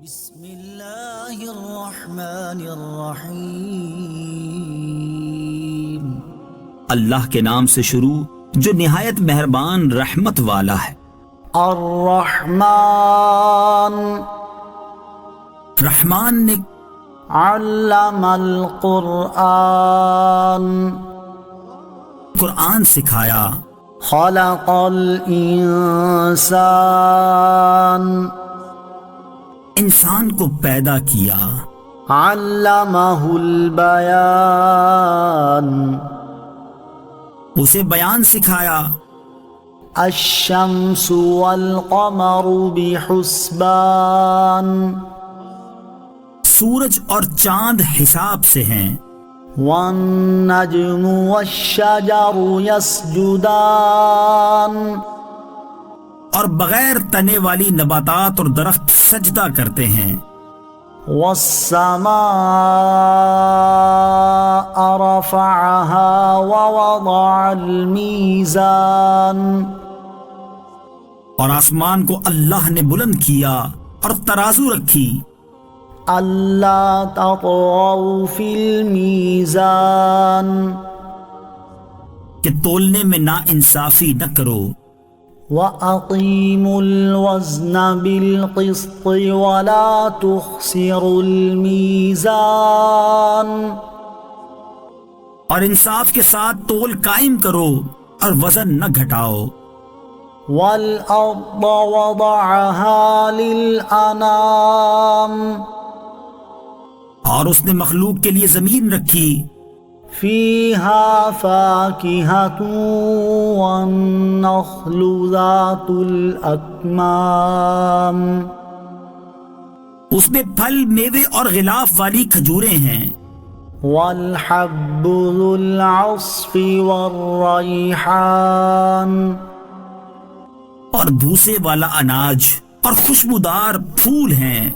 بسم اللہ الرحمن الرحیم۔ اللہ کے نام سے شروع جو نہایت مہربان رحمت والا ہے۔ الرحمن رحمان نے علم القرآن قرآن سکھایا، خلق الانسان انسان کو پیدا کیا، علمہ البیان اسے بیان سکھایا۔ الشمس والقمر بحسبان سورج اور چاند حساب سے ہیں، والنجم والشجر يسجدان اور بغیر تنے والی نباتات اور درخت سجدہ کرتے ہیں۔ والسماء رفعها ووضع الميزان اور آسمان کو اللہ نے بلند کیا اور ترازو رکھی، ألا تطغوا في الميزان کہ تولنے میں نا انصافی نہ کرو، وَأَقِيمُوا الْوَزْنَ بِالْقِسْطِ وَلَا تُخْسِرُوا الْمِيزَانَ اور انصاف کے ساتھ تول قائم کرو اور وزن نہ گھٹاؤ۔ وَالْأَرْضَ وَضَعَهَا لِلْأَنَامِ اور اس نے مخلوق کے لیے زمین رکھی، فِيهَا فَاكِهَةٌ وَالنَّخْلُ ذَاتُ الْأَكْمَامِ اس میں پھل، میوے اور غلاف والی کھجوریں ہیں، وَالْحَبُّ ذُو الْعَصْفِ وَالرَّيْحَانِ اور بھوسے والا اناج اور خوشبودار پھول ہیں۔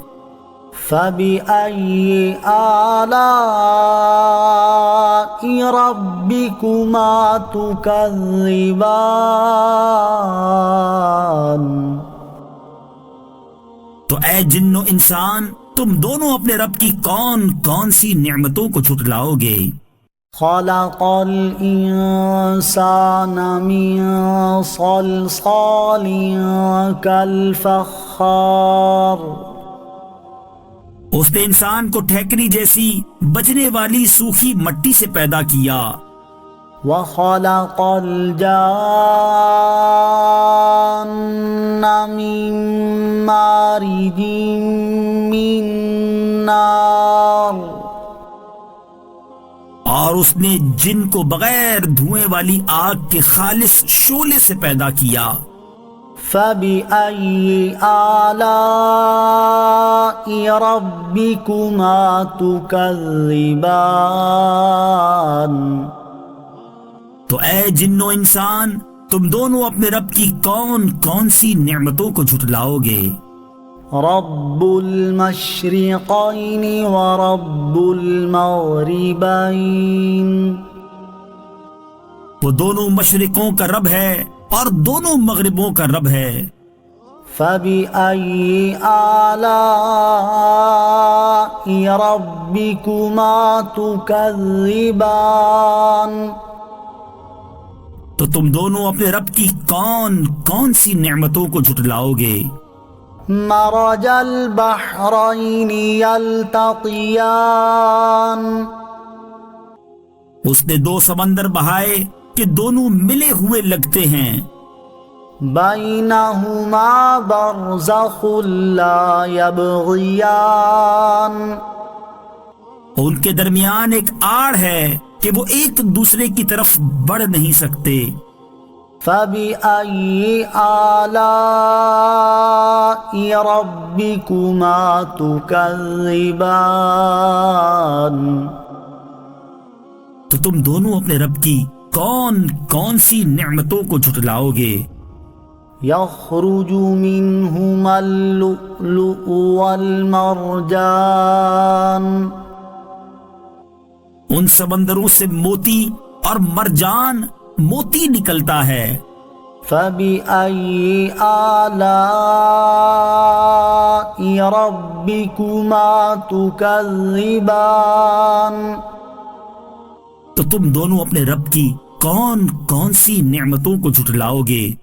فَبِأَيِّ آلَاءِ رَبِّكُمَا تُكَذِّبَانِ تو اے جن و انسان، تم دونوں اپنے رب کی کون کون سی نعمتوں کو جھٹلاؤ گے۔ خَلَقَ الْإِنسَانَ مِنْ صَلْصَالٍ كَالْفَخَّارِ اس نے انسان کو ٹھیکری جیسی بجنے والی سوکھی مٹی سے پیدا کیا، وَخَلَقَ الْجَانَّ مِن مَّارِجٍ مِّن نَّارٍ اور اس نے جن کو بغیر دھوئیں والی آگ کے خالص شعلے سے پیدا کیا۔ فَبِأَيِّ آلَاءِ رَبِّكُمَا تُكَذِّبَانِ تو اے جن و انسان، تم دونوں اپنے رب کی کون کون سی نعمتوں کو جھٹلاؤ گے۔ رب المشرقین ورب المغربین وہ دونوں مشرقوں کا رب ہے اور دونوں مغربوں کا رب ہے۔ فَبِأَيِّ آلَاءِ رَبِّكُمَا تُكَذِّبَانِ تو تم دونوں اپنے رب کی کون کون سی نعمتوں کو جھٹلاؤ گے۔ مرج البحرین یلتقیان اس نے دو سمندر بہائے کہ دونوں ملے ہوئے لگتے ہیں، بینہما برزخ لا یبغیان ان کے درمیان ایک آڑ ہے کہ وہ ایک دوسرے کی طرف بڑھ نہیں سکتے۔ فَبِأَيِّ آلَاءِ رَبِّكُمَا تُكَذِّبَانِ تو تم دونوں اپنے رب کی کون کون سی نعمتوں کو جھٹلاؤ گے۔ يَخْرُجُ مِنْهُمَا اللُّؤْلُؤُ وَالْمَرْجَانُ ان سمندروں سے موتی اور مرجان موتی نکلتا ہے، فبأي آلاء ربكما تكذبان تو تم دونوں اپنے رب کی کون کون سی نعمتوں کو جھٹلاؤ گے؟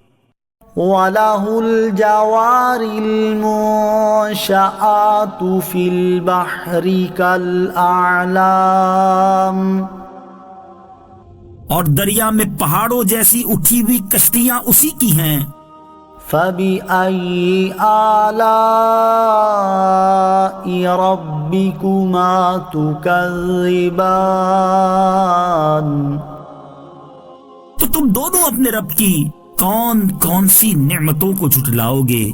وَلَهُ الْجَوَارِ الْمُنشَآتُ فِي الْبَحْرِ كَالْأَعْلَامِ اور دریا میں پہاڑوں جیسی اٹھی ہوئی کشتیاں اسی کی ہیں۔ فَبِأَيِّ آلَاءِ رَبِّكُمَا تُكَذِّبَانِ تو تم دونوں اپنے رب کی کون کون سی نعمتوں کو جھٹلاؤ گے؟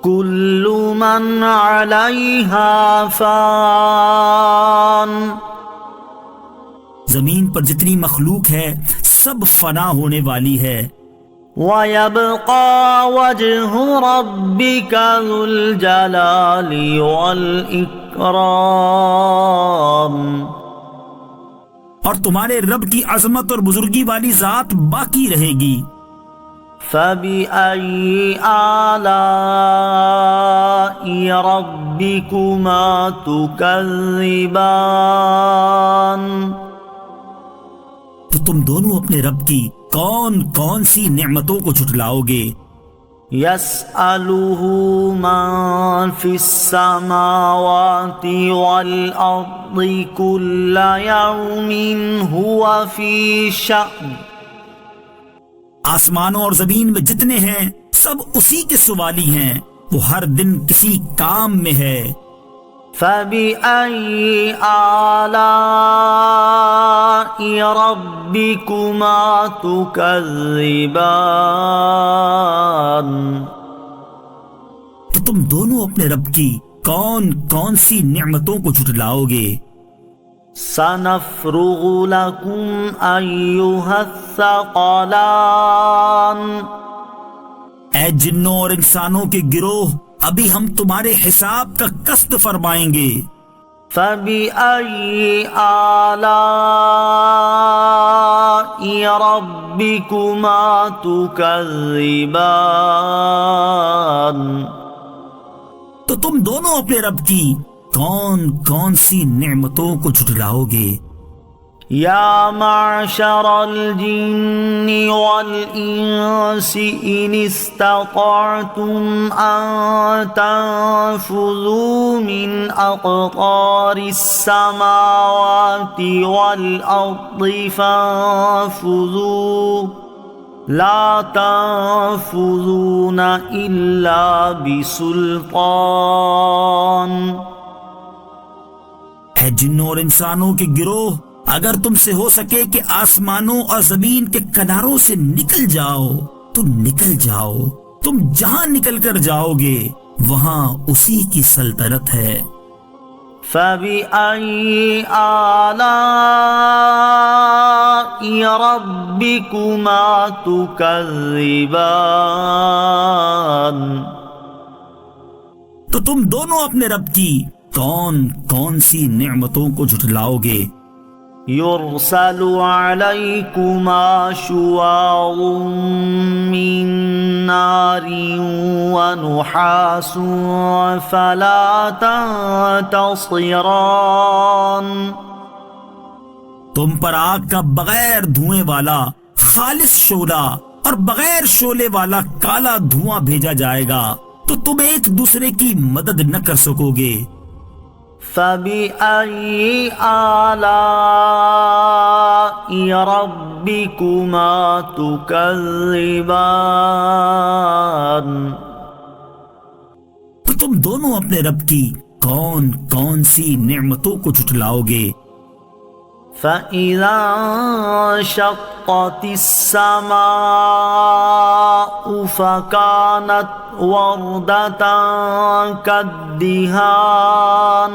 كُلُّ مَنْ عَلَيْهَا فَانٍ زمین پر جتنی مخلوق ہے سب فنا ہونے والی ہے۔ وَيَبْقَى وَجْهُ رَبِّكَ ذُو الْجَلَالِ وَالْإِكْرَامِ اور تمہارے رب کی عظمت اور بزرگی والی ذات باقی رہے گی۔ فَبِأَيِّ آلَاءِ رَبِّكُمَا تُكَذِّبَانِ تو تم دونوں اپنے رب کی کون کون سی نعمتوں کو جھٹلاؤ گے؟ يَسْأَلُهُ مَن فِي السَّمَاوَاتِ وَالْأَرْضِ كُلَّ يَوْمٍ هُوَ فِي شَأْنٍ آسمانوں اور زمین میں جتنے ہیں سب اسی کے سوالی ہیں، وہ ہر دن کسی کام میں ہے۔ فَبِأَيِّ آلَاءِ رَبِّكُمَا تُكَذِّبَانِ تو تم دونوں اپنے رب کی کون کون سی نعمتوں کو جھٹلاؤ گے؟ سَنَفْرُغُ لَكُمْ أَيُّهَ الثَّقَلَانِ اے جنوں اور انسانوں کے گروہ، ابھی ہم تمہارے حساب کا قصد فرمائیں گے۔ فَبِأَيِّ آلَاءِ رَبِّكُمَا تُكَذِّبَانِ تو تم دونوں اپنے رب کی کون کون سی نعمتوں کو جھٹلاؤ گے؟ یا معشر الجن والانس ان استطعتم ان تنفذوا من اقطار السماوات والارض فانفذوا لا تنفذون الا بسلطان۔ اے جنوں اور انسانوں کے گروہ، اگر تم سے ہو سکے کہ آسمانوں اور زمین کے کناروں سے نکل جاؤ تو نکل جاؤ، تم جہاں نکل کر جاؤ گے وہاں اسی کی سلطنت ہے۔ فَبِأَيِّ آلَاءِ رَبِّكُمَا تُكَذِّبَانِ تو تم دونوں اپنے رب کی کون کون سی نعمتوں کو جھٹلاؤ گے؟ يُرْسَلُ عَلَيْكُمَا شُوَاظٌ مِّن نَّارٍ وَنُحَاسٌ فَلَا تَنتَصِرَانِ تم پر آگ کا بغیر دھوئیں والا خالص شعلہ اور بغیر شعلے والا کالا دھواں بھیجا جائے گا تو تم ایک دوسرے کی مدد نہ کر سکو گے۔ فَبِأَيِّ آلَاءِ رَبِّكُمَا تُكَذِّبَانِ تو تم دونوں اپنے رب کی کون کون سی نعمتوں کو جھٹلاؤ گے؟ فَإِذَا انشَقَّتِ السَّمَاءُ فَكَانَتْ وَرْدَةً كَالدِّهَانِ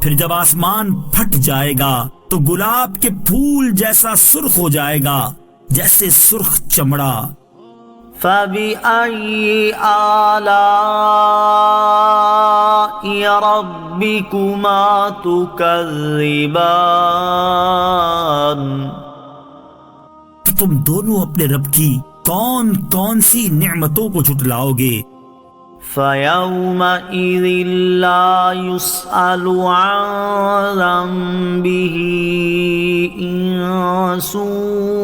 پھر جب آسمان پھٹ جائے گا تو گلاب کے پھول جیسا سرخ ہو جائے گا جیسے سرخ چمڑا۔ فَبِأَيِّ آلَاءِ رَبِّكُمَا تُكَذِّبَانِ تو تم دونوں اپنے رب کی کون کون سی نعمتوں کو جھٹلاؤ گے؟ فَيَوْمَئِذٍ لَا يُسْأَلُ عَنْ ذَنبِهِ إِنسٌ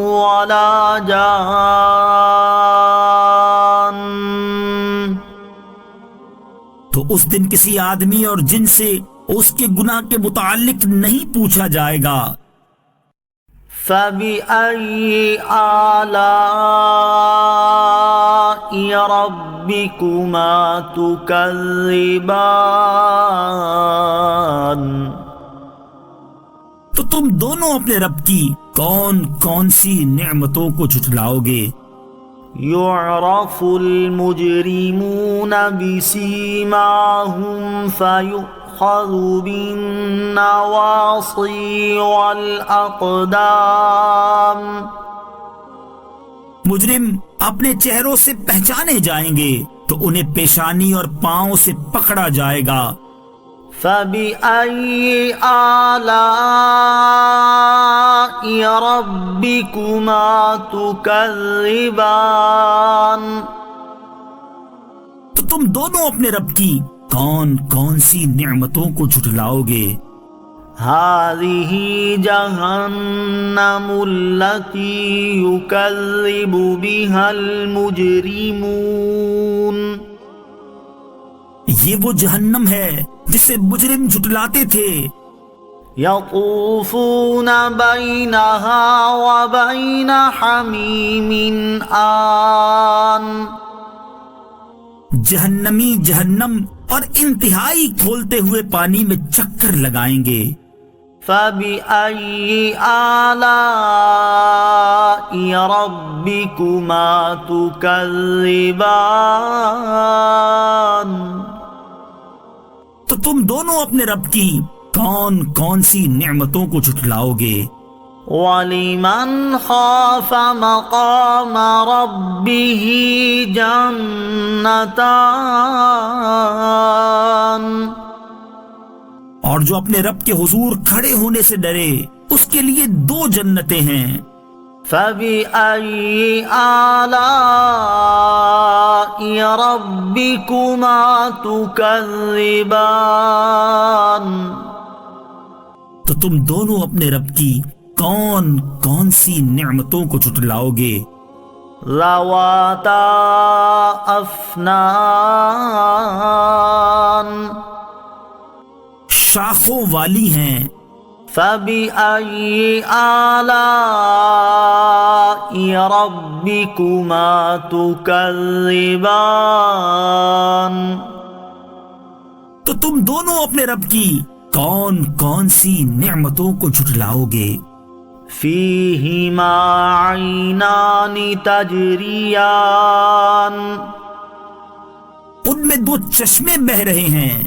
وَلَا جَانٌّ۔ تو اس دن کسی آدمی اور جن سے اس کے گناہ کے متعلق نہیں پوچھا جائے گا۔ فَبِأَيِّ آلَاءِ رَبِّكُمَا تُكَذِّبَانِ۔ تو تم دونوں اپنے رب کی کون کون سی نعمتوں کو جھٹلاؤ گے؟ يُعْرَفُ الْمُجْرِمُونَ بِسِيمَاهُمْ فَيُؤْخَذُ بِالنَّوَاصِي وَالْأَقْدَامِ۔ مجرم اپنے چہروں سے پہچانے جائیں گے تو انہیں پیشانی اور پاؤں سے پکڑا جائے گا۔ فَبِأَيِّ آلَاءِ رَبِّكُمَا تُكَذِّبَانِ۔ تو تم دونوں اپنے رب کی کون کون سی نعمتوں کو جھٹلاؤ گے؟ هَذِهِ جَهَنَّمُ الَّتِي يُكَذِّبُ بِهَا الْمُجْرِمُونَ۔ یہ وہ جہنم ہے جسے مجرم جھٹلاتے تھے۔ يَطُوفُونَ بَيْنَهَا وَبَيْنَ حَمِيمٍ آن۔ جہنمی جہنم اور انتہائی کھولتے ہوئے پانی میں چکر لگائیں گے۔ فَبِأَيِّ آلَاءِ رَبِّكُمَا تُكَذِّبَانِ۔ تو تم دونوں اپنے رب کی کون کون سی نعمتوں کو جھٹلاؤ گے؟ وَلِمَنْ خَافَ مَقَامَ رَبِّهِ جَنَّتَانِ۔ اور جو اپنے رب کے حضور کھڑے ہونے سے ڈرے اس کے لیے دو جنتیں ہیں۔ فَبِأَيِّ آلَاءِ رَبِّكُمَا تُكَذِّبَانِ۔ تو تم دونوں اپنے رب کی کون کون سی نعمتوں کو جھٹلاؤ گے؟ ذَوَاتَا أَفْنَانٍ۔ شاخوں والی ہیں۔ فَبِأَيِّ آلَاءِ رَبِّكُمَا تُكَذِّبَانِ۔ تو تم دونوں اپنے رب کی کون کون سی نعمتوں کو جھٹلاؤ گے؟ فِيهِمَا عَيْنَانِ تَجْرِيَانِ۔ ان میں دو چشمے بہہ رہے ہیں۔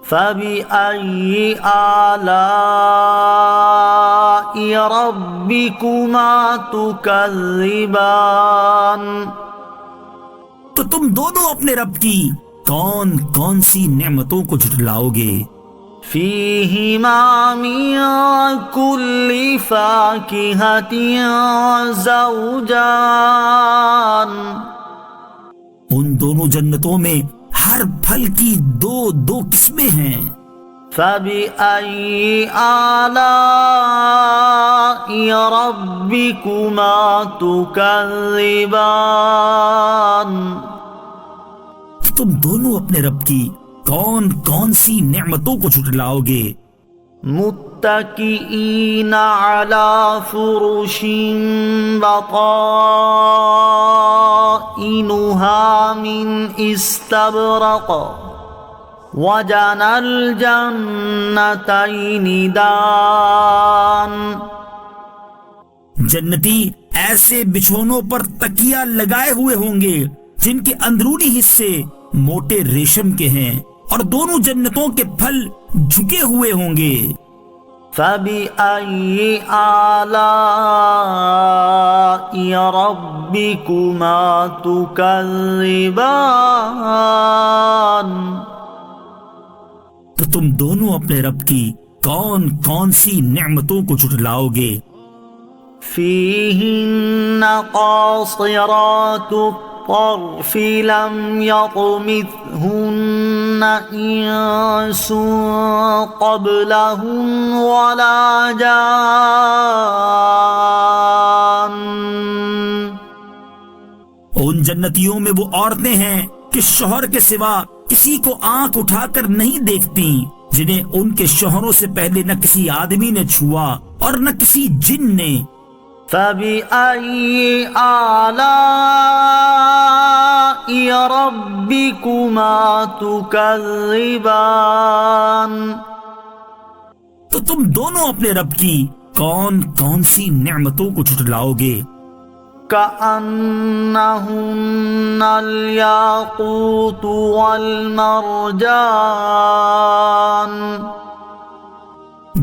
فَبِأَيِّ آلَاءِ رَبِّكُمَا تُكَذِّبَانِ۔ تو تم دونوں اپنے رب کی کون کون سی نعمتوں کو جھٹلاؤ گے؟ فِيهِمَا مِن كُلِّ فَاكِهَةٍ زَوْجَانِ۔ ان دونوں جنتوں میں ہر پھل کی دو دو قسمیں ہیں۔ فَبِأَيِّ آلَاءِ رَبِّكُمَا تُكَذِّبَانِ۔ تم دونوں اپنے رب کی کون کون سی نعمتوں کو جھٹلاؤ گے؟ متكئين على فرش بطائنها من استبرق وجنى الجنتين دان۔ جنتی ایسے بچھونوں پر تکیہ لگائے ہوئے ہوں گے جن کے اندرونی حصے موٹے ریشم کے ہیں اور دونوں جنتوں کے پھل جھکے ہوئے ہوں گے۔ فَبِأَيِّ آلَاءِ رَبِّكُمَا تُكَذِّبَانِ۔ تو تم دونوں اپنے رب کی کون کون سی نعمتوں کو جھٹلاؤ گے؟ فيهن قاصرات الطرف لم يطمثهن إنس قبلهم ولا جان. ان جنتیوں میں وہ عورتیں ہیں کہ شوہر کے سوا کسی کو آنکھ اٹھا کر نہیں دیکھتی، جنہیں ان کے شوہروں سے پہلے نہ کسی آدمی نے چھوا اور نہ کسی جن نے. فَبِأَيِّ آلَاءِ رَبِّكُمَا تُكَذِّبَانِ. تو تم دونوں اپنے رب کی کون کون سی نعمتوں کو جھٹلاؤ گے؟ كأنهن الياقوت والمرجان.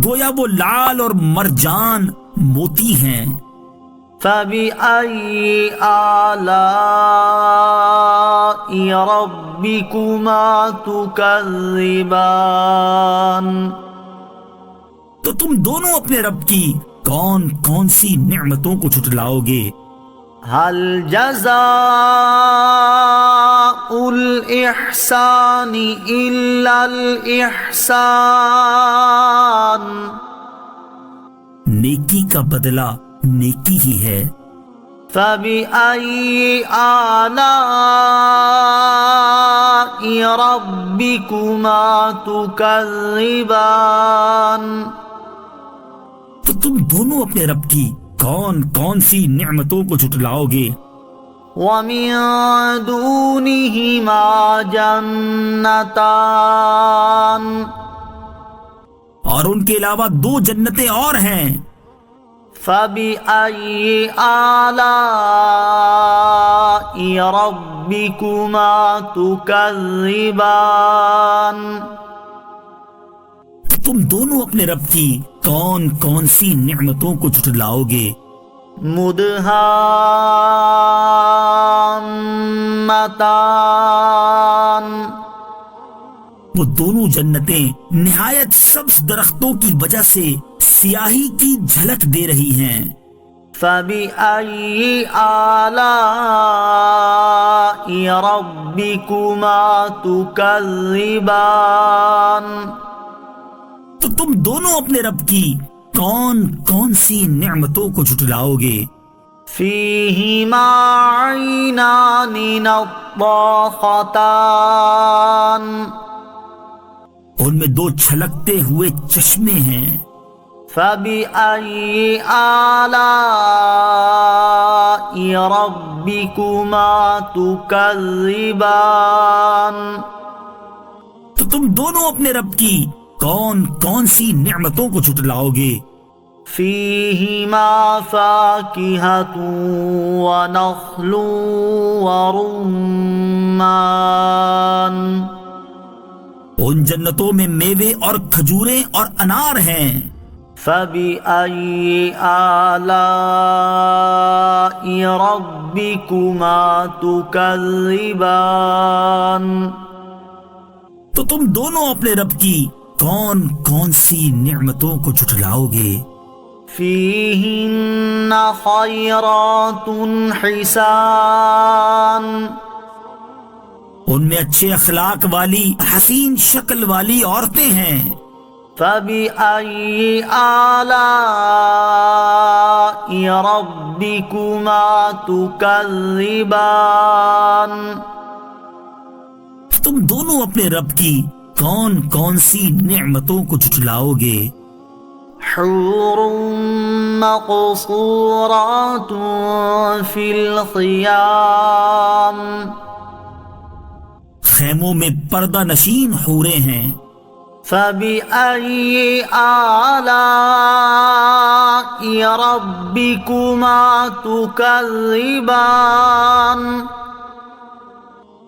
گویا وہ لال اور مرجان موتی ہیں. فبأي آلاء ربكما تكذبان. تو تم دونوں اپنے رب کی کون کون سی نعمتوں کو جھٹلاؤ گے؟ هل جزاء الإحسان إلا الإحسان. نیکی کا بدلہ نیکی ہی ہے. فبأي آلاء ربكما تكذبان. تو تم دونوں اپنے رب کی کون کون سی نعمتوں کو جھٹلاؤ گے؟ ومن دونهما جنتان. اور ان کے علاوہ دو جنتیں اور ہیں. فبأي آلاء ربكما تكذبان. تو تم دونوں اپنے رب کی کون کون سی نعمتوں کو جھٹلاؤ گے؟ مدہامتان. وہ دونوں جنتیں نہایت سبز درختوں کی وجہ سے سیاہی کی جھلک دے رہی ہیں. فبأي آلاء ربكما تكذبان. تو تم دونوں اپنے رب کی کون کون سی نعمتوں کو جھٹلاؤ گے؟ فيهما عينان نضاختان. ان میں دو چھلکتے ہوئے چشمے ہیں. فبأي آلاء ربكما تكذبان. تو تم دونوں اپنے رب کی کون کون سی نعمتوں کو جھٹلاؤ گے؟ فيهما فاكهة ونخل ورمان. ان جنتوں میں میوے اور کھجوریں اور انار ہیں. فبأي آلاء ربكما تكذبان. تو تم دونوں اپنے رب کی کون کون سی نعمتوں کو جھٹلاؤ گے؟ فيهن خيرات حسان. ان میں اچھے اخلاق والی حسین شکل والی عورتیں ہیں. فبأي آلاء ربكما تكذبان. تم دونوں اپنے رب کی کون کون سی نعمتوں کو جھٹلاؤ گے؟ حور مقصورات في الخيام. خیموں میں پردہ نشین حوریں ہیں. فبأي آلاء ربكما تكذبان.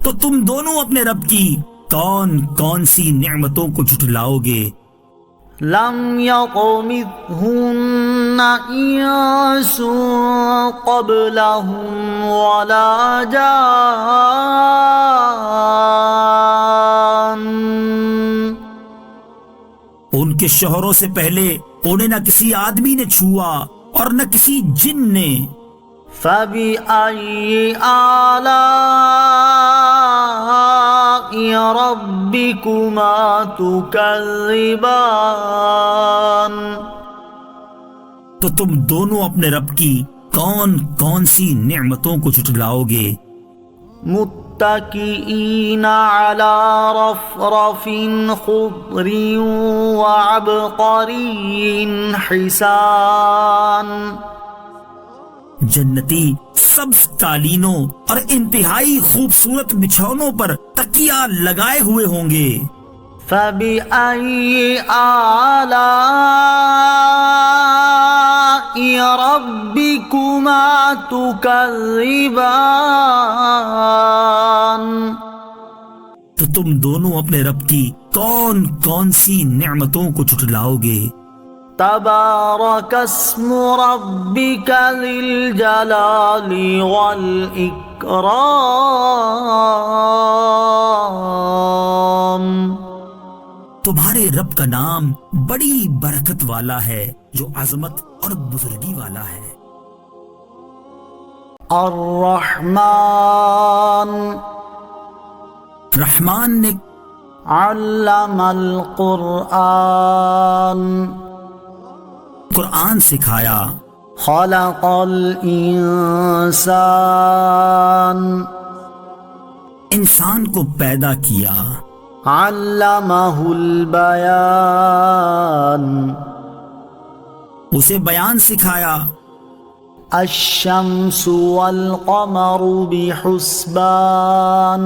تو تم دونوں اپنے رب کی کون کون سی نعمتوں کو جھٹلاؤ گے؟ لم يطمثهن إنس قبلهم ولا جان. ان کے شوہروں سے پہلے انہیں نہ کسی آدمی نے چھوا اور نہ کسی جن نے۔ فَبِأَيِّ آلَاءِ رَبِّكُمَا تُكَذِّبَانِ، تو تم دونوں اپنے رب کی کون کون سی نعمتوں کو جھٹلاؤ گے؟ متکئین علی رفرف خضر وعبقری حسان، جنتی سبز قالینوں اور انتہائی خوبصورت بچھونوں پر تکیہ لگائے ہوئے ہوں گے۔ فَبِأَيِّ آلَاءِ رَبِّكُمَا تُكَذِّبَانِ، تو تم دونوں اپنے رب کی کون کون سی نعمتوں کو جھٹلاؤ گے؟ تبارک اسم ربک ذی الجلال والاکرام، تمہارے رب کا نام بڑی برکت والا ہے جو عظمت اور بزرگی والا ہے۔ الرحمن رحمان نے علم القرآن قرآن سکھایا، خلق الانسان انسان کو پیدا کیا، علمہ البیان اسے بیان سکھایا، الشمس والقمر بحسبان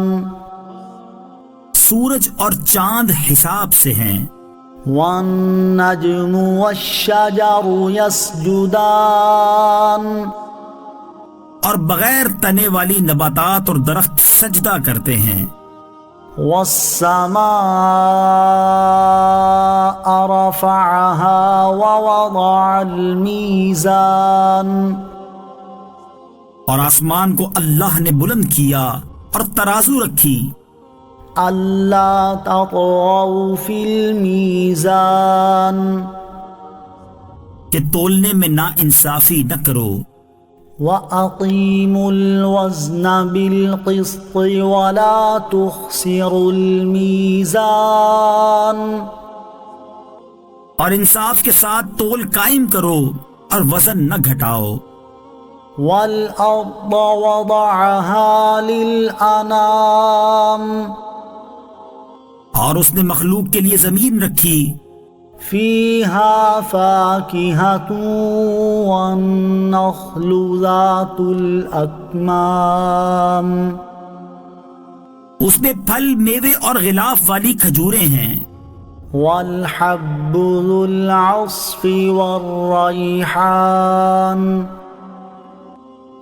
سورج اور چاند حساب سے ہیں، والنجم والشجر يسجدان اور بغیر تنے والی نباتات اور درخت سجدہ کرتے ہیں، والسماء رفعها ووضع الميزان اور آسمان کو اللہ نے بلند کیا اور ترازو رکھی، اللہ تطغوا فی المیزان کہ تولنے میں نا انصافی نہ کرو، وَأَقِيمُوا الْوَزْنَ بِالْقِسْطِ وَلَا تُخْسِرُوا الْمِيزَانَ اور انصاف کے ساتھ تول قائم کرو اور وزن نہ گھٹاؤ، وَالْأَرْضَ وَضَعَهَا لِلْأَنَامِ اور اس نے مخلوق کے لیے زمین رکھی، فِيهَا فَاكِهَةٌ وَالنَّخْلُ ذَاتُ الْأَكْمَامِ اس میں پھل میوے اور غلاف والی کھجوریں ہیں، وَالْحَبُّ ذُو الْعَصْفِ وَالرَّيْحَانِ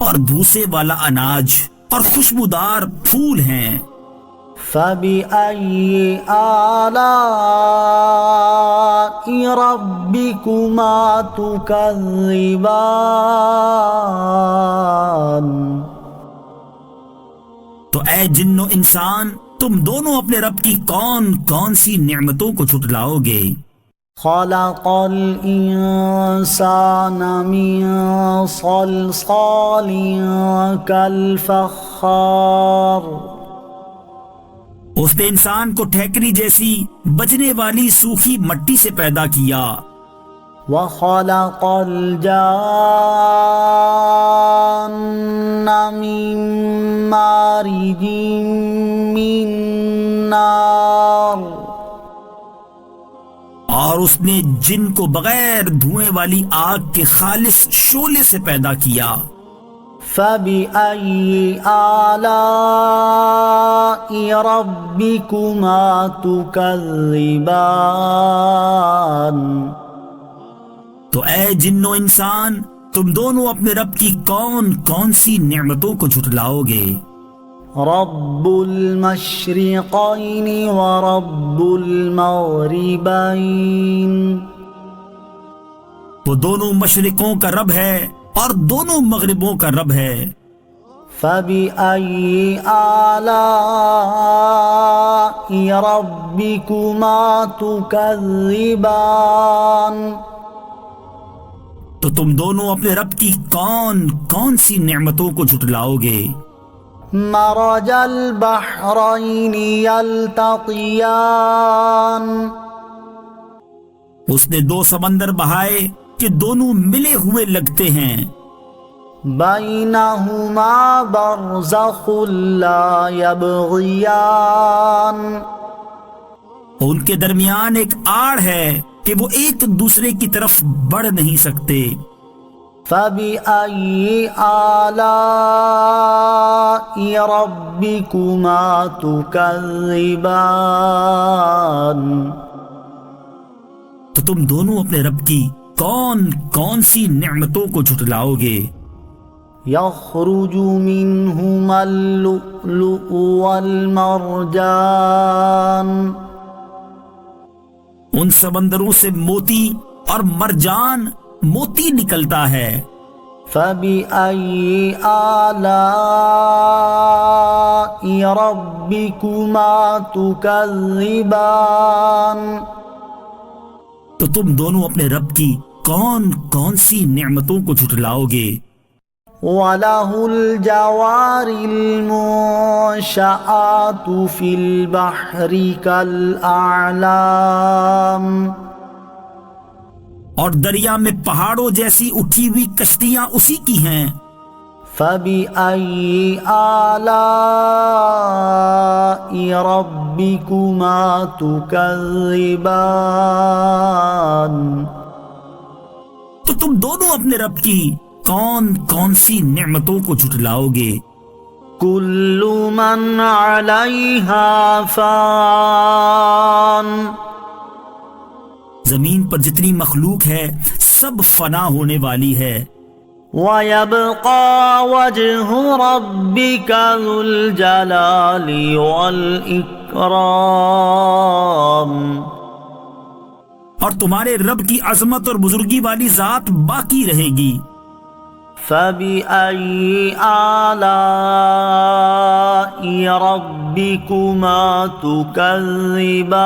اور بھوسے والا اناج اور خوشبودار پھول ہیں۔ فَبِأَيِّ آلَاءِ رَبِّكُمَا تُكَذِّبَانِ تو اے جن و انسان تم دونوں اپنے رب کی کون کون سی نعمتوں کو جھٹلاؤ گے؟ خَلَقَ الْإِنسَانَ مِنْ صَلْصَالٍ كَالْفَخَّارِ اس نے انسان کو ٹھیکری جیسی بجنے والی سوکھی مٹی سے پیدا کیا، وَخَلَقَ الْجَانَّ مِن مَّارِجٍ مِّن نَّارٍ اور اس نے جن کو بغیر دھوئیں والی آگ کے خالص شعلے سے پیدا کیا۔ فَبِأَيِّ آلَاءِ رَبِّكُمَا تُكَذِّبَانِ تو اے جن و انسان تم دونوں اپنے رب کی کون کون سی نعمتوں کو جھٹلاؤ گے؟ رب المشرقین ورب المغربین وہ دونوں مشرقوں کا رب ہے اور دونوں مغربوں کا رب ہے۔ فَبِأَيِّ آلَاءِ رَبِّكُمَا تُكَذِّبَانِ تو تم دونوں اپنے رب کی کون کون سی نعمتوں کو جھٹلاؤ گے؟ مرج البحرین یلتقیان، اس نے دو سمندر بہائے کہ دونوں ملے ہوئے لگتے ہیں، بینہما برزخ لا یبغیان، ان کے درمیان ایک آڑ ہے کہ وہ ایک دوسرے کی طرف بڑھ نہیں سکتے۔ فَبِأَيِّ آلَاءِ رَبِّكُمَا تُكَذِّبَانِ، تو تم دونوں اپنے رب کی کون کون سی نعمتوں کو جھٹلاؤ گے؟ يخرج منهما اللؤلؤ والمرجان، ان سمندروں سے موتی اور مرجان موتی نکلتا ہے۔ فَبِأَيِّ آلَاءِ رَبِّكُمَا تُكَذِّبَانِ، تو تم دونوں اپنے رب کی کون کون سی نعمتوں کو جھٹلاؤ گے؟ وَلَهُ الْجَوَارِ الْمُنشَآتُ فِي الْبَحْرِ كَالْأَعْلَامِ، اور دریا میں پہاڑوں جیسی اٹھی ہوئی کشتیاں اسی کی ہیں۔ فَبِأَيِّ آلَاءِ رَبِّكُمَا تُكَذِّبَانِ، تو تم دونوں اپنے رب کی کون کون سی نعمتوں کو جھٹلاؤ گے؟ كُلُّ مَنْ عَلَيْهَا فَانٍ، زمین پر جتنی مخلوق ہے سب فنا ہونے والی ہے۔ وَيَبْقَى وَجْهُ رَبِّكَ ذُو الْجَلَالِ وَالْإِكْرَامِ، اور تمہارے رب کی عظمت اور بزرگی والی ذات باقی رہے گی۔ فَبِأَيِّ آلَاءِ رَبِّكُمَا تُكَذِّبَانِ،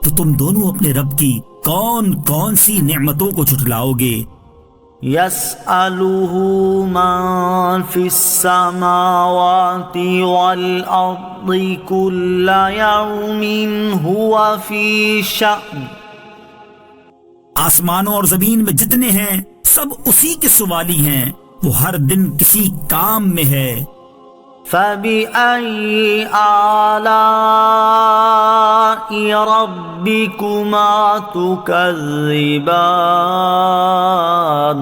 تو تم دونوں اپنے رب کی کون کون سی نعمتوں کو جھٹلاؤ گے؟ يَسْأَلُهُ مَن فِي السَّمَاوَاتِ وَالْأَرْضِ كُلَّ يَوْمٍ هُوَ فِي شَأْنٍ، آسمانوں اور زمین میں جتنے ہیں سب اسی کے سوالی ہیں، وہ ہر دن کسی کام میں ہے۔ فَبِأَيِّ آلَاءِ رَبِّكُمَا تُكَذِّبَانِ،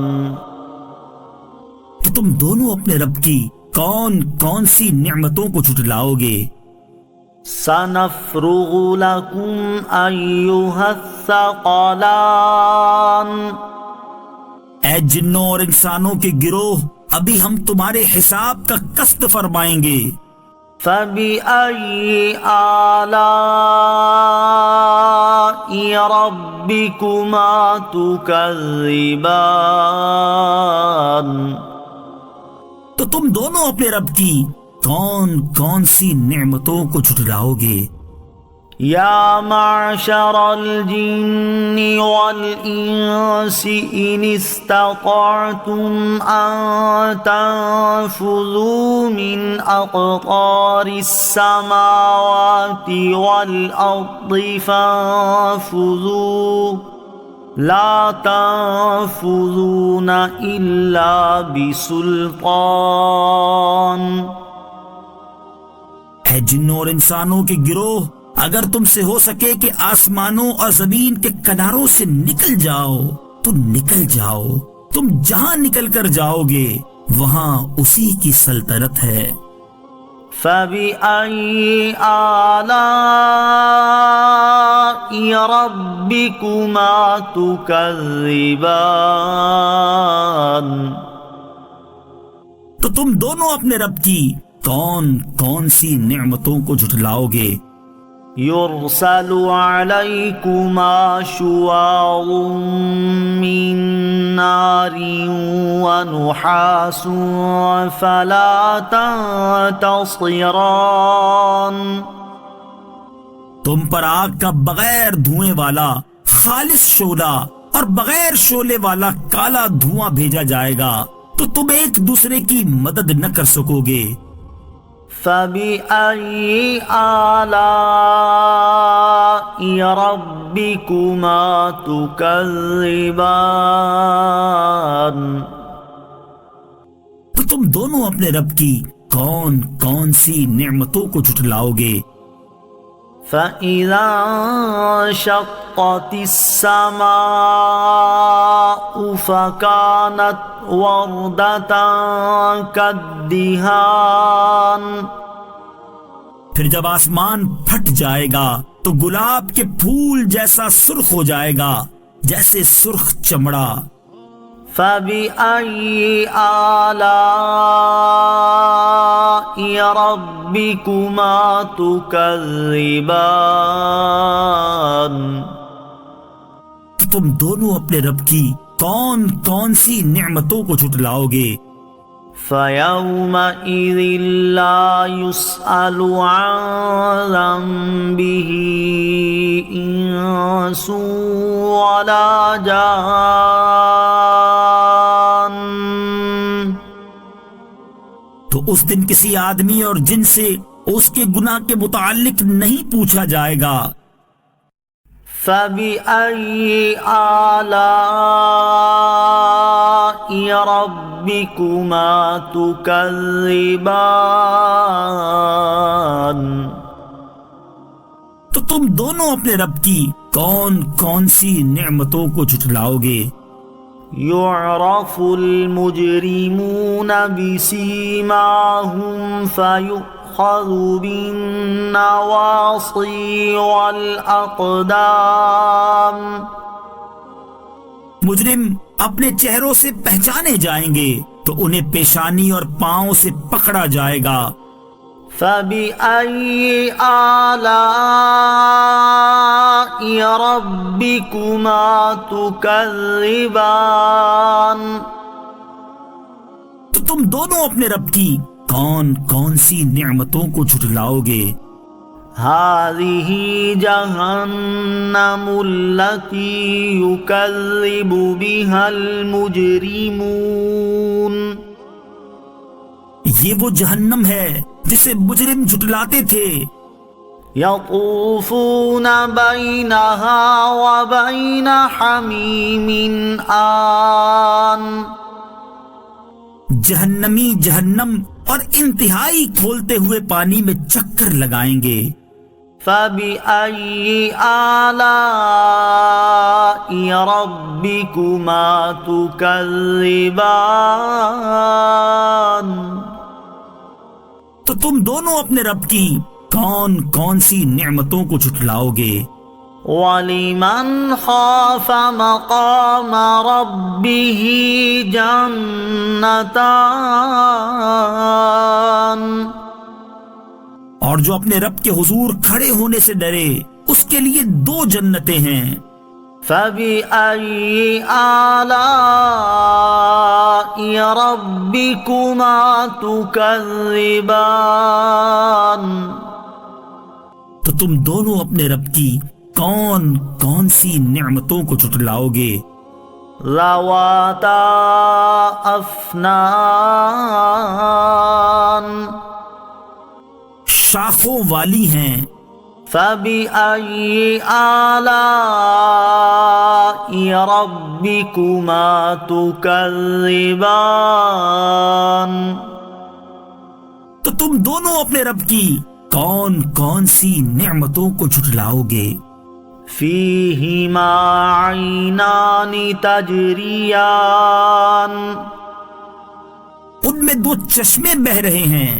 تو تم دونوں اپنے رب کی کون کون سی نعمتوں کو جھٹلاؤ گے؟ سَنَفْرُغُ لَكُمْ أَيُّهَ الثَّقَلَانِ، اے جنوں اور انسانوں کے گروہ، ابھی ہم تمہارے حساب کا قصد فرمائیں گے۔ فَبِأَيِّ آلَاءِ رَبِّكُمَا تُكَذِّبَانِ، تو تم دونوں اپنے رب کی کون کون سی نعمتوں کو جھٹلاؤ گے؟ یا معشر الجن والانس ان استطعتم ان تنفذوا من اقطار السماوات والارض فانفذوا لا تنفذون الا بسلطان۔ اے جنوں اور انسانوں کے گروہ، اگر تم سے ہو سکے کہ آسمانوں اور زمین کے کناروں سے نکل جاؤ تو نکل جاؤ، تم جہاں نکل کر جاؤ گے وہاں اسی کی سلطنت ہے۔ فَبِأَيِّ آلَاءِ رَبِّكُمَا تُكَذِّبَانِ، تو تم دونوں اپنے رب کی کون کون سی نعمتوں کو جھٹلاؤ گے؟ يُرْسَلُ عَلَيْكُمَا شُوَاظٌ مِّن نَّارٍ وَنُحَاسٌ فَلَا تَنتَصِرَانِ، تم پر آگ کا بغیر دھوئیں والا خالص شعلہ اور بغیر شعلے والا کالا دھواں بھیجا جائے گا تو تم ایک دوسرے کی مدد نہ کر سکو گے۔ فَبِأَيِّ آلَاءِ رَبِّكُمَا تُكَذِّبَانِ؟ تو تم دونوں اپنے رب کی کون کون سی نعمتوں کو جھٹلاؤ گے؟ فَإِذَا انشَقَّتِ السَّمَاءُ فَكَانَتْ وَرْدَةً كَالدِّهَانِ، پھر جب آسمان پھٹ جائے گا تو گلاب کے پھول جیسا سرخ ہو جائے گا جیسے سرخ چمڑا۔ فَبِأَيِّ آلَاءِ رَبِّكُمَا تُكَذِّبَانِ؟ تو تم دونوں اپنے رب کی کون کون سی نعمتوں کو جھٹلاؤ گے؟ فَيَوْمَئِذٍ لَا يُسْأَلُ عَنْ ذَنبِهِ إِنسٌ وَلَا جَانٌ، تو اس دن کسی آدمی اور جن سے اس کے گناہ کے متعلق نہیں پوچھا جائے گا۔ فَبِأَيِّ آلَاءِ رَبِّكُمَا تُكَذِّبَانِ؟ تو تم دونوں اپنے رب کی کون کون سی نعمتوں کو جھٹلاؤ گے؟ يُعْرَفُ الْمُجْرِمُونَ بِسِيمَاهُمْ فَيُؤْخَذُ بِالنَّوَاصِي وَالْأَقْدَامِ، مجرم اپنے چہروں سے پہچانے جائیں گے تو انہیں پیشانی اور پاؤں سے پکڑا جائے گا۔ فَبِأَيِّ آلَاءِ رَبِّكُمَا تُكَذِّبَانِ؟ تو تم دونوں اپنے رب کی کون کون سی نعمتوں کو جھٹلاؤ گے؟ هَذِهِ جَهَنَّمُ الَّتِي يُكَذِّبُ بِهَا الْمُجْرِمُونَ، یہ وہ جہنم ہے جسے مجرم جھٹلاتے تھے۔ يَطُوفُونَ بَيْنَهَا وَبَيْنَ حَمِيمٍ آن، جہنمی جہنم اور انتہائی کھولتے ہوئے پانی میں چکر لگائیں گے۔ فَبِأَيِّ آلَاءِ رَبِّكُمَا تُكَذِّبَانِ؟ تو تم دونوں اپنے رب کی کون کون سی نعمتوں کو جھٹلاؤ گے؟ وَلِمَنْ خَافَ مَقَامَ رَبِّهِ جَنَّتَانِ، اور جو اپنے رب کے حضور کھڑے ہونے سے ڈرے اس کے لیے دو جنتیں ہیں۔ فَبِأَيِّ آلَاءِ رَبِّكُمَا تُكَذِّبَانِ؟ تو تم دونوں اپنے رب کی کون کون سی نعمتوں کو جھٹلاؤ گے؟ ذَوَاتَا أَفْنَانٍ، شاخوں والی ہیں۔ فَبِأَيِّ آلَاءِ رَبِّكُمَا تُكَذِّبَانِ؟ تو تم دونوں اپنے رب کی کون کون سی نعمتوں کو جھٹلاؤ گے؟ فِيهِمَا عَيْنَانِ تَجْرِيَانِ، ان میں دو چشمے بہہ رہے ہیں۔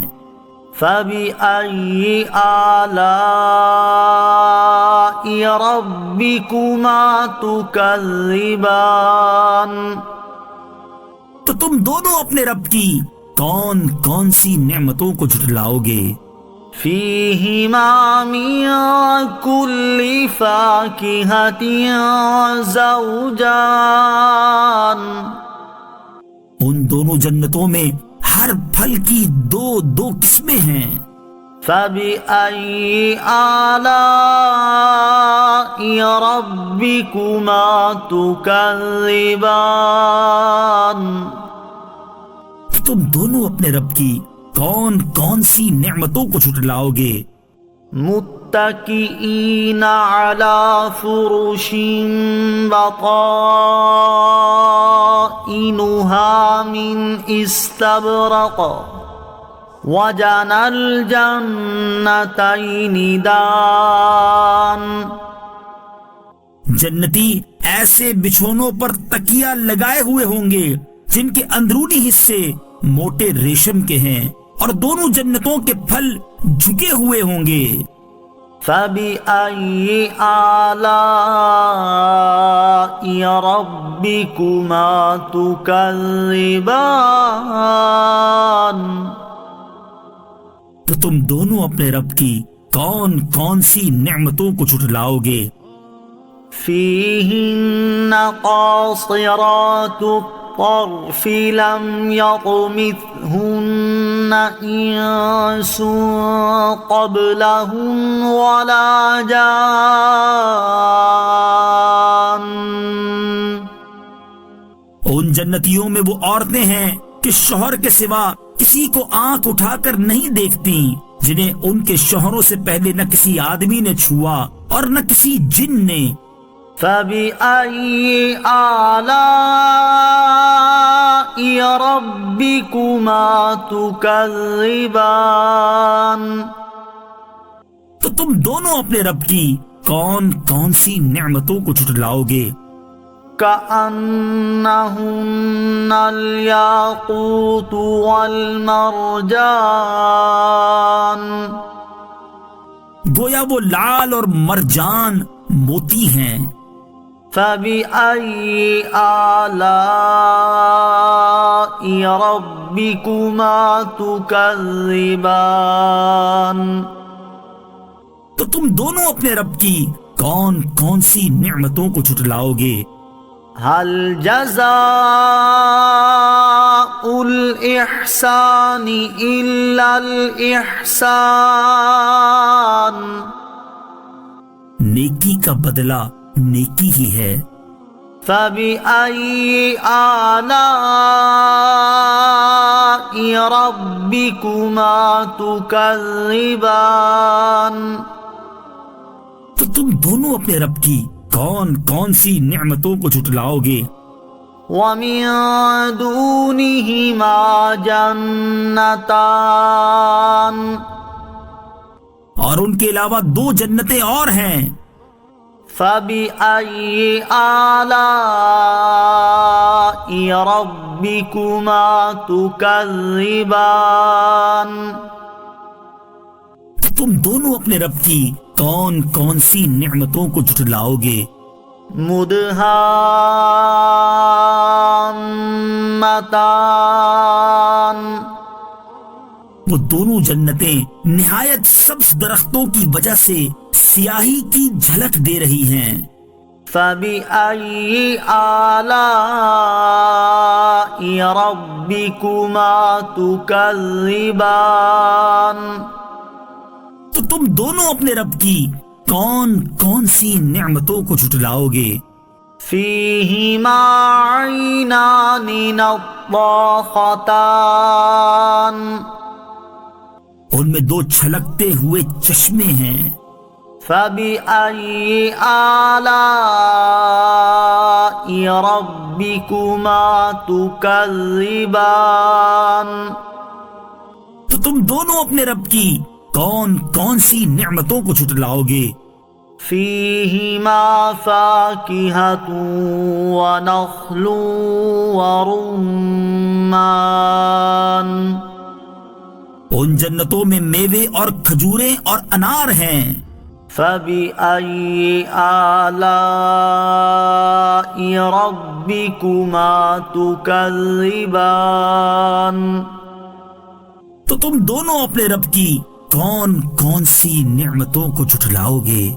فَبِأَيِّ آلَاءِ رَبِّكُمَا تُكَذِّبَانِ؟ تو تم دونوں اپنے رب کی کون کون سی نعمتوں کو جھٹلاؤ گے؟ فِيهِمَا مِن كُلِّ فَاكِهَةٍ زَوْجَانِ، ان دونوں جنتوں میں ہر پھل کی دو دو قسمیں ہیں۔ فبأي آلاء ربكما تكذبان تم دونوں اپنے رب کی کون کون سی نعمتوں کو جھٹلاؤ گے؟ متكئين على فرش بطائنها من استبرق وجنى الجنتين دان جنتی ایسے بچھونوں پر تکیہ لگائے ہوئے ہوں گے جن کے اندرونی حصے موٹے ریشم کے ہیں، اور دونوں جنتوں کے پھل جھکے ہوئے ہوں گے۔ فَبِأَيِّ آلَاءِ رَبِّكُمَا تُكَذِّبَانِ تو تم دونوں اپنے رب کی کون کون سی نعمتوں کو جھٹلاؤ گے؟ فِيهِنَّ قَاصِرَاتُ الطَّرْفِ لَمْ يَطْمِثْهُنَّ إِنسٌ قَبْلَهُمْ وَلَا جَانٌّ ان جنتیوں میں وہ عورتیں ہیں کہ شوہر کے سوا کسی کو آنکھ اٹھا کر نہیں دیکھتی، جنہیں ان کے شوہروں سے پہلے نہ کسی آدمی نے چھوا اور نہ کسی جن نے۔ فَبِأَيِّ آلَاءِ رَبِّكُمَا تُكَذِّبَانِ تو تم دونوں اپنے رب کی کون کون سی نعمتوں کو جھٹلاؤ گے؟ كأنهن الياقوت والمرجان گویا وہ لال اور مرجان موتی ہیں۔ فبأي آلاء ربكما تكذبان تو تم دونوں اپنے رب کی کون کون سی نعمتوں کو جھٹلاؤ گے؟ هل جزاء الإحسان إلا الإحسان نیکی کا بدلہ نیکی ہی ہے۔ فبأي آلاء ربكما تكذبان تو تم دونوں اپنے رب کی کون کون سی نعمتوں کو جھٹلاؤ گے؟ ومن دونهما جنتان اور ان کے علاوہ دو جنتیں اور ہیں۔ فبأي آلاء ربكما تكذبان تم دونوں اپنے رب کی کون کون سی نعمتوں کو جھٹلاؤ گے؟ مدہامتان وہ دونوں جنتیں نہایت سبز درختوں کی وجہ سے سیاہی کی جھلک دے رہی ہیں۔ فبأي آلاء ربكما تكذبان تو تم دونوں اپنے رب کی کون کون سی نعمتوں کو جھٹلاؤ گے؟ فيهما عينان نضاختان ان میں دو چھلکتے ہوئے چشمے ہیں۔ فبأي آلاء ربكما تكذبان تو تم دونوں اپنے رب کی کون کون سی نعمتوں کو جھٹلاؤ گے؟ فيهما فاكهة ونخل ورمان ان جنتوں میں میوے اور کھجوریں اور انار ہیں۔ فبأي آلاء ربكما تكذبان تو تم دونوں اپنے رب کی کون کون سی نعمتوں کو جھٹلاؤ گے؟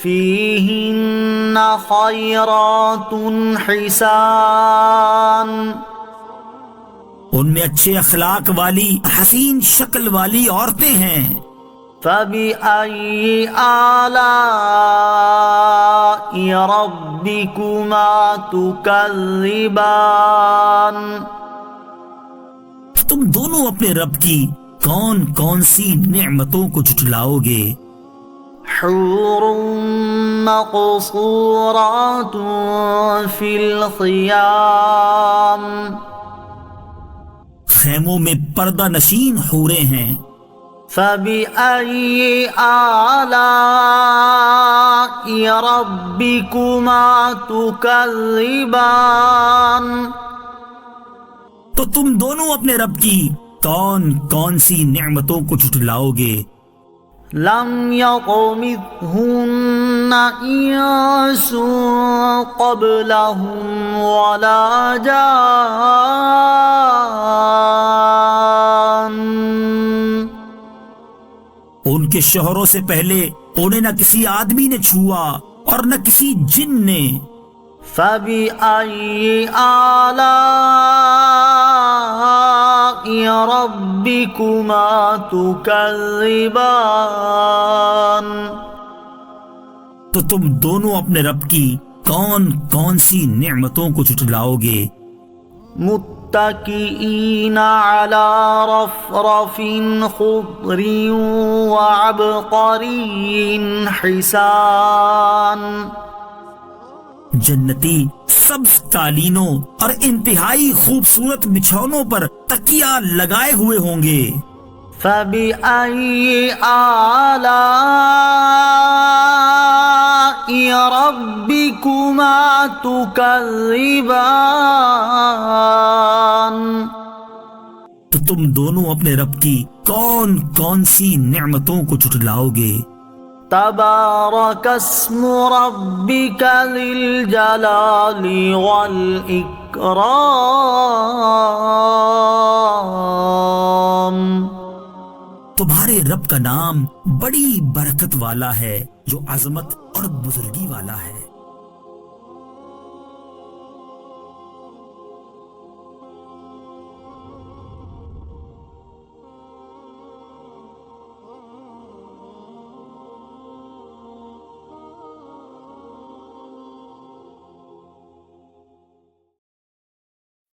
فيهن خيرات حسان ان میں اچھے اخلاق والی حسین شکل والی عورتیں ہیں۔ فبأي آلاء ربكما تكذبان تم دونوں اپنے رب کی کون کون سی نعمتوں کو جھٹلاؤ گے؟ حور مقصورات في الخيام خیموں میں پردہ نشین حوریں ہیں۔ فبأي آلاء ربكما تكذبان تو تم دونوں اپنے رب کی کون کون سی نعمتوں کو جھٹلاؤ گے؟ لم يطمثهن إنس قبلهم ولا جان ان کے شوہروں سے پہلے انہیں نہ کسی آدمی نے چھوا اور نہ کسی جن نے۔ فبأي آلاء ربكما تكذبان تو تم دونوں اپنے رب کی کون کون سی نعمتوں کو جھٹلاؤ گے؟ متكئين على رفرف خضر وعبقري حسان جنتی سبز قالینوں اور انتہائی خوبصورت بچھونوں پر تکیہ لگائے ہوئے ہوں گے۔ فبأي آلاء ربكما تكذبان تو تم دونوں اپنے رب کی کون کون سی نعمتوں کو جھٹلاؤ گے؟ تبارك اسم ربك ذي الجلال والإكرام تمہارے رب کا نام بڑی برکت والا ہے جو عظمت اور بزرگی والا ہے۔